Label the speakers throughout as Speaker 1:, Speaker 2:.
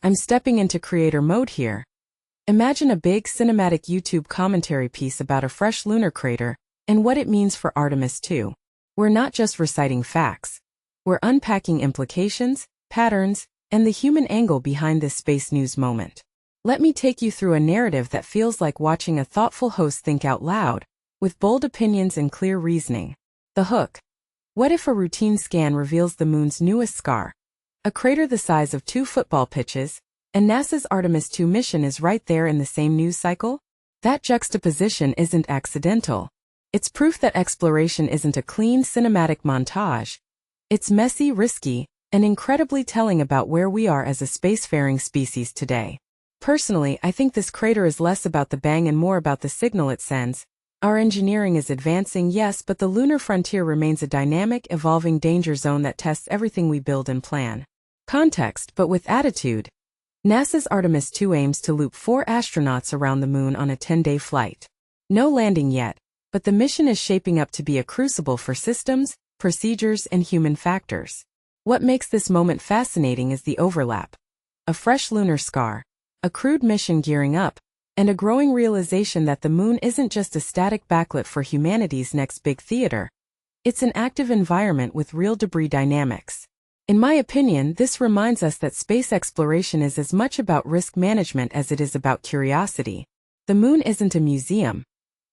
Speaker 1: I'm stepping into creator mode here. Imagine a big cinematic YouTube commentary piece about a fresh lunar crater and what it means for Artemis 2. We're not just reciting facts. We're unpacking implications, patterns, and the human angle behind this space news moment. Let me take you through a narrative that feels like watching a thoughtful host think out loud, with bold opinions and clear reasoning. The hook. What if a routine scan reveals the moon's newest scar? A crater the size of 2 football pitches, and NASA's Artemis 2 mission is right there in the same news cycle? That juxtaposition isn't accidental. It's proof that exploration isn't a clean cinematic montage. It's messy, risky, and incredibly telling about where we are as a spacefaring species today. Personally, I think this crater is less about the bang and more about the signal it sends. Our engineering is advancing, yes, but the lunar frontier remains a dynamic, evolving danger zone that tests everything we build and plan. Context, but with attitude. NASA's Artemis 2 aims to loop 4 astronauts around the moon on a 10-day flight. No landing yet, but the mission is shaping up to be a crucible for systems, procedures, and human factors. What makes this moment fascinating is the overlap. A fresh lunar scar, a crewed mission gearing up, and a growing realization that the moon isn't just a static backlit for humanity's next big theater. It's an active environment with real debris dynamics. In my opinion, this reminds us that space exploration is as much about risk management as it is about curiosity. The moon isn't a museum.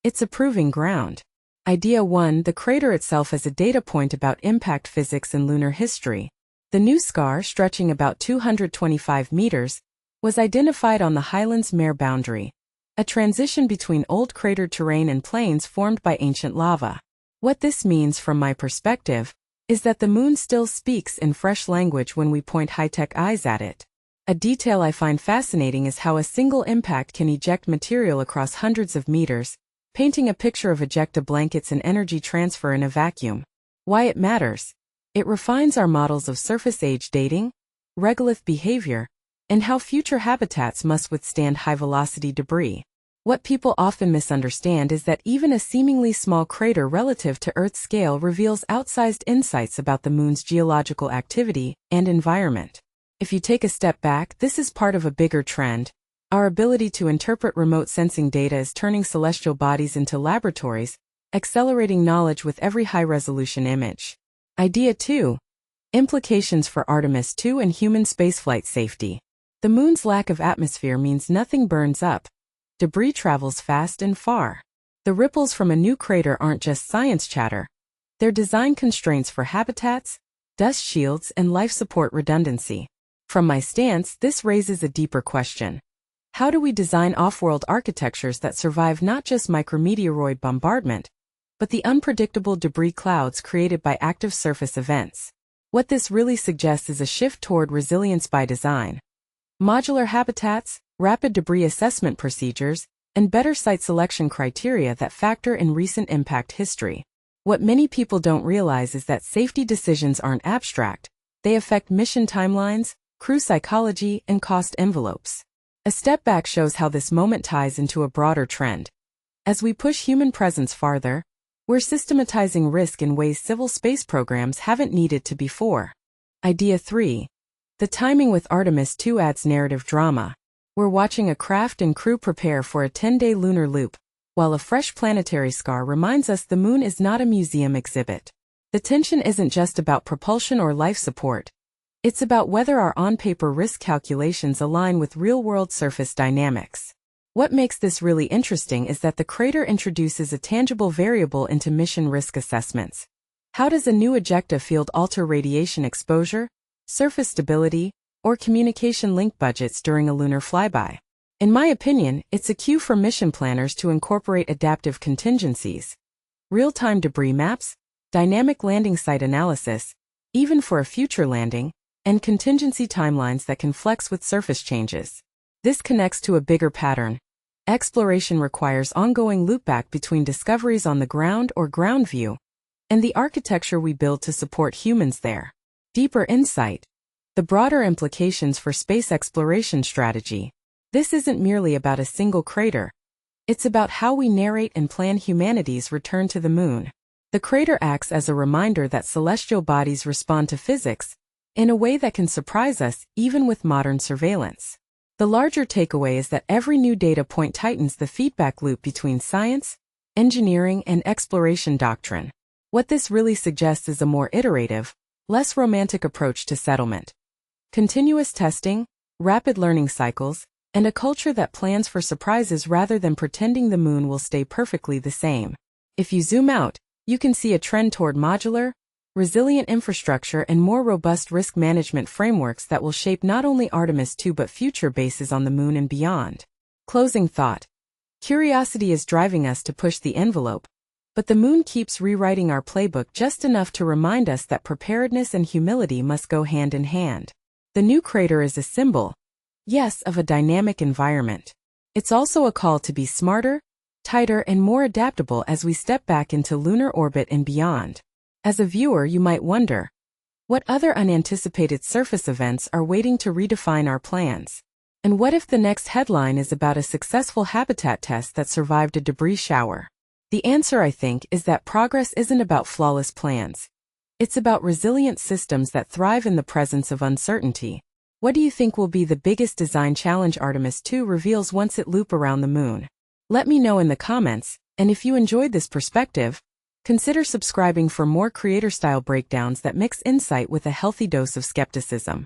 Speaker 1: It's a proving ground. Idea 1. The crater itself as a data point about impact physics and lunar history. The new scar, stretching about 225 meters, was identified on the Highlands Mare boundary, a transition between old cratered terrain and plains formed by ancient lava. What this means from my perspective is that the moon still speaks in fresh language when we point high-tech eyes at it. A detail I find fascinating is how a single impact can eject material across hundreds of meters, painting a picture of ejecta blankets and energy transfer in a vacuum. Why it matters? It refines our models of surface age dating, regolith behavior, and how future habitats must withstand high-velocity debris. What people often misunderstand is that even a seemingly small crater relative to Earth's scale reveals outsized insights about the moon's geological activity and environment. If you take a step back, this is part of a bigger trend. Our ability to interpret remote sensing data is turning celestial bodies into laboratories, accelerating knowledge with every high-resolution image. Idea 2. Implications for Artemis 2 and human spaceflight safety. The moon's lack of atmosphere means nothing burns up. Debris travels fast and far. The ripples from a new crater aren't just science chatter. They're design constraints for habitats, dust shields, and life support redundancy. From my stance, this raises a deeper question. How do we design off-world architectures that survive not just micrometeoroid bombardment, but the unpredictable debris clouds created by active surface events? What this really suggests is a shift toward resilience by design. Modular habitats, rapid debris assessment procedures, and better site selection criteria that factor in recent impact history. What many people don't realize is that safety decisions aren't abstract. They affect mission timelines, crew psychology, and cost envelopes. A step back shows how this moment ties into a broader trend. As we push human presence farther, we're systematizing risk in ways civil space programs haven't needed to before. Idea 3. The timing with Artemis 2 adds narrative drama. We're watching a craft and crew prepare for a 10-day lunar loop, while a fresh planetary scar reminds us the moon is not a museum exhibit. The tension isn't just about propulsion or life support. It's about whether our on-paper risk calculations align with real-world surface dynamics. What makes this really interesting is that the crater introduces a tangible variable into mission risk assessments. How does a new ejecta field alter radiation exposure, surface stability, or communication link budgets during a lunar flyby? In my opinion, it's a cue for mission planners to incorporate adaptive contingencies, real-time debris maps, dynamic landing site analysis, even for a future landing, and contingency timelines that can flex with surface changes. This connects to a bigger pattern. Exploration requires ongoing loopback between discoveries on the ground or ground view and the architecture we build to support humans there. Deeper insight. The broader implications for space exploration strategy. This isn't merely about a single crater. It's about how we narrate and plan humanity's return to the moon. The crater acts as a reminder that celestial bodies respond to physics, in a way that can surprise us even with modern surveillance. The larger takeaway is that every new data point tightens the feedback loop between science, engineering, and exploration doctrine. What this really suggests is a more iterative, less romantic approach to settlement. Continuous testing, rapid learning cycles, and a culture that plans for surprises rather than pretending the moon will stay perfectly the same. If you zoom out, you can see a trend toward modular, resilient infrastructure and more robust risk management frameworks that will shape not only Artemis 2 but future bases on the moon and beyond. Closing thought. Curiosity is driving us to push the envelope, but the moon keeps rewriting our playbook just enough to remind us that preparedness and humility must go hand in hand. The new crater is a symbol, yes, of a dynamic environment. It's also a call to be smarter, tighter, and more adaptable as we step back into lunar orbit and beyond. As a viewer, you might wonder, what other unanticipated surface events are waiting to redefine our plans? And what if the next headline is about a successful habitat test that survived a debris shower? The answer, I think, is that progress isn't about flawless plans. It's about resilient systems that thrive in the presence of uncertainty. What do you think will be the biggest design challenge Artemis 2 reveals once it loops around the moon? Let me know in the comments, and if you enjoyed this perspective, consider subscribing for more creator-style breakdowns that mix insight with a healthy dose of skepticism.